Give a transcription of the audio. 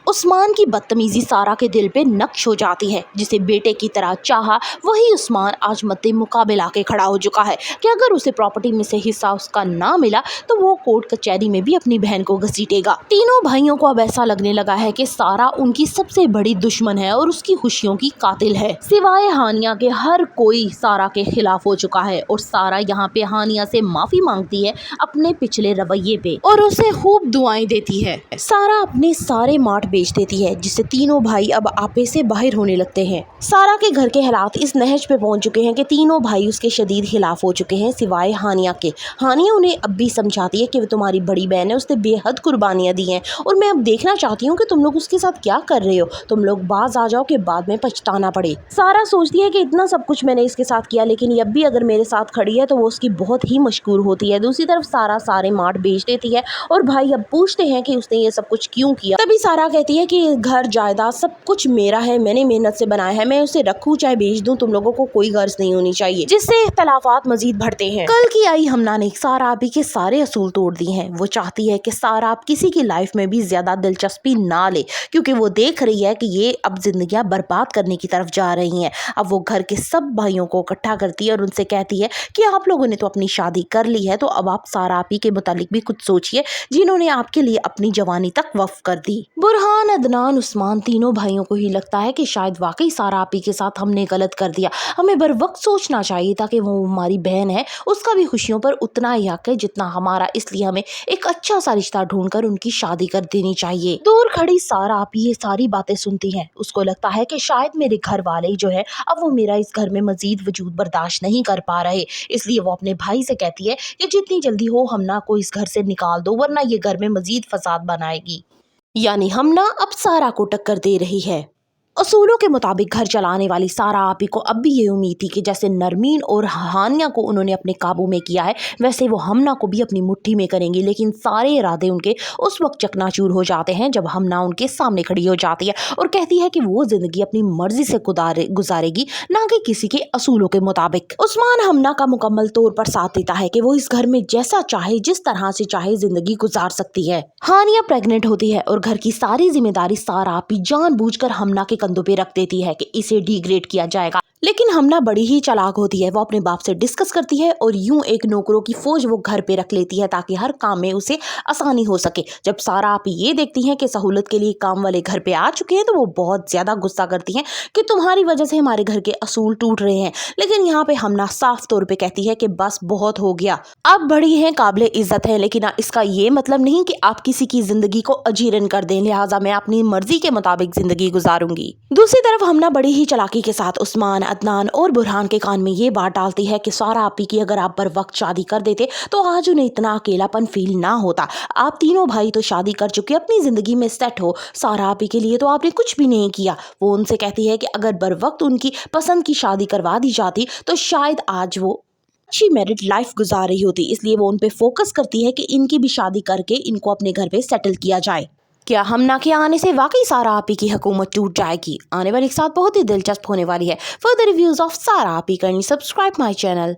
عثمان کی بدتمیزی سارا کے دل پہ نقش ہو جاتی ہے۔ جسے بیٹے کی طرح چاہا وہی عثمان آج مد مقابل آ کے کھڑا ہو چکا ہے کہ اگر اسے پراپرٹی میں سے حصہ اس کا نہ ملا تو وہ کورٹ کچہری میں بھی اپنی بہن کو گھسیٹے گا۔ تینوں بھائیوں کو اب ایسا لگنے لگا ہے کہ سارا ان کی سب سے بڑی دشمن ہے اور اس کی خوشیوں کی قاتل ہے۔ سوائے ہانیہ کے ہر کوئی سارا کے خلاف ہو چکا ہے اور سارا یہاں پہ ہانیہ سے معافی مانگتی ہے اپنے پچھلے رویے پہ اور اسے خوب دعائیں دیتی ہے۔ سارا اپنے سارے ماٹ بیچ دیتی ہے جس سے تینوں بھائی اب آپے سے باہر ہونے لگتے ہیں۔ سارا کے گھر کے حالات اس نہج پہ پہنچ چکے ہیں کہ تینوں بھائی اس کے شدید خلاف ہو چکے ہیں سوائے ہانیہ کے۔ ہانیہ انہیں اب بھی سمجھاتی ہے کہ وہ تمہاری بڑی بہن ہے، اس نے بے حد قربانیاں دی ہیں اور میں اب دیکھنا چاہتی ہوں کہ تم لوگ اس کے ساتھ کیا کر رہے ہو، تم لوگ باز آ جاؤ کہ بعد میں پچھتانا پڑے۔ سارا سوچتی ہے کہ اتنا سب کچھ میں نے اس کے ساتھ کیا لیکن اب بھی اگر میرے ساتھ کھڑی ہے تو وہ اس کی بہت ہی مشکور ہوتی ہے۔ دوسری طرف سارا سارے ماٹ بیچ دیتی ہے اور بھائی اب پوچھتے ہیں کہ اس نے یہ سب کچھ کیوں کیا۔ تبھی سارا کہتی ہے کہ گھر جائیداد سب کچھ میرا ہے، میں نے محنت سے بنایا ہے، میں اسے رکھوں چاہے بیچ دوں، تم لوگوں کو کوئی غرض نہیں ہونی چاہیے، جس سے اختلافات مزید بڑھتے ہیں۔ کل کی آئی ہمنا نے سارا آپی کے سارے اصول توڑ دیے ہیں۔ وہ چاہتی ہے کہ سارا آپ کسی کی لائف میں بھی زیادہ دلچسپی نہ لے کیونکہ وہ دیکھ رہی ہے کہ یہ اب زندگیاں برباد کرنے کی طرف جا رہی ہیں۔ اب وہ گھر کے سب بھائیوں کو اکٹھا کرتی ہے اور ان سے کہتی ہے کہ آپ لوگوں نے تو اپنی شادی کر لی ہے تو اب آپ سارا آپی کے متعلق بھی کچھ سوچئے جنہوں نے آپ کے لیے اپنی جوانی تک وقف کر دی۔ برہان، عدنان، عثمان تینوں بھائیوں کو ہی لگتا ہے کہ شاید واقعی سارا آپی کے ساتھ ہم نے غلط کر دیا، ہمیں بر وقت سوچنا چاہیے تاکہ وہ ہماری بہن ہے، اس کا بھی خوشیوں پر اتنا ہی حق ہے جتنا ہمارا، اس لیے ہمیں ایک اچھا سا رشتہ ڈھونڈ کر ان کی شادی کر دینی چاہیے۔ دور کھڑی سارا آپی یہ ساری باتیں سنتی ہے، اس کو لگتا ہے کہ شاید میرے گھر والے جو ہے اب وہ میرا اس گھر میں مزید وجود برداشت نہیں کر پا رہے، اس لیے وہ اپنے بھائی سے کہتی ہے کہ جتنی جلدی ہو ہمنا کو اس گھر سے نکال دو ورنہ یہ گھر میں مزید فساد بنائے گی۔ یعنی ہمنا اب سارا کو ٹکر دے رہی ہے۔ اصولوں کے مطابق گھر چلانے والی سارا آپی کو اب بھی یہ امید تھی کہ جیسے نرمین اور ہانیہ کو انہوں نے اپنے قابو میں کیا ہے ویسے وہ ہمنا کو بھی اپنی مٹھی میں کریں گی، لیکن سارے ارادے ان کے اس وقت چکناچور ہو جاتے ہیں جب ہمنا ان کے سامنے کھڑی ہو جاتی ہے اور کہتی ہے کہ وہ زندگی اپنی مرضی سے گزارے گی نہ کہ کسی کے اصولوں کے مطابق۔ عثمان ہمنا کا مکمل طور پر ساتھ دیتا ہے کہ وہ اس گھر میں جیسا چاہے جس طرح سے چاہے زندگی گزار سکتی ہے۔ ہانیہ پریگننٹ ہوتی ہے اور گھر کی ساری ذمہ داری سارا آپی جان بوجھ کر ہمنا کے کندھوں پہ رکھ دیتی ہے کہ اسے ڈی گریڈ کیا جائے گا، لیکن ہمنا بڑی ہی چالاک ہوتی ہے، وہ اپنے باپ سے ڈسکس کرتی ہے اور یوں ایک نوکروں کی فوج وہ گھر پہ رکھ لیتی ہے تاکہ ہر کام میں اسے آسانی ہو سکے۔ جب سارا آپی یہ دیکھتی ہیں کہ سہولت کے لیے کام والے گھر پہ آ چکے ہیں تو وہ بہت زیادہ غصہ کرتی ہیں کہ تمہاری وجہ سے ہمارے گھر کے اصول ٹوٹ رہے ہیں، لیکن یہاں پہ ہمنا صاف طور پہ کہتی ہے کہ بس بہت ہو گیا، آپ بڑی ہیں، قابل عزت ہیں، لیکن اس کا یہ مطلب نہیں کہ آپ کسی کی زندگی کو اجیرن کر دیں، لہٰذا میں اپنی مرضی کے مطابق زندگی گزاروں گی۔ دوسری طرف ہمنا بڑی ہی چالاکی کے ساتھ عثمان، عدنان اور برہان کے کان میں یہ بات ڈالتی ہے کہ سارا آپی کی اگر آپ بر وقت شادی کر دیتے تو آج انہیں اتنا اکیلا پن فیل نہ ہوتا، آپ تینوں بھائی تو شادی کر چکے، اپنی زندگی میں سیٹ ہو، سارا آپی کے لیے تو آپ نے کچھ بھی نہیں کیا۔ وہ ان سے کہتی ہے کہ اگر بر وقت ان کی پسند کی شادی کروا دی جاتی تو شاید آج وہ اچھی میرڈ لائف گزار رہی ہوتی، اس لیے وہ ان پہ فوکس کرتی ہے کہ ان کی بھی شادی کر کے ان کو اپنے گھر پہ سیٹل کیا جائے۔ کیا ہمنا کے آنے سے واقعی سارا آپی کی حکومت ٹوٹ جائے گی؟ آنے والے ایک ساتھ بہت ہی دلچسپ ہونے والی ہے۔ فردر ریویوز آف سارا آپی، کرنی سبسکرائب مائی چینل۔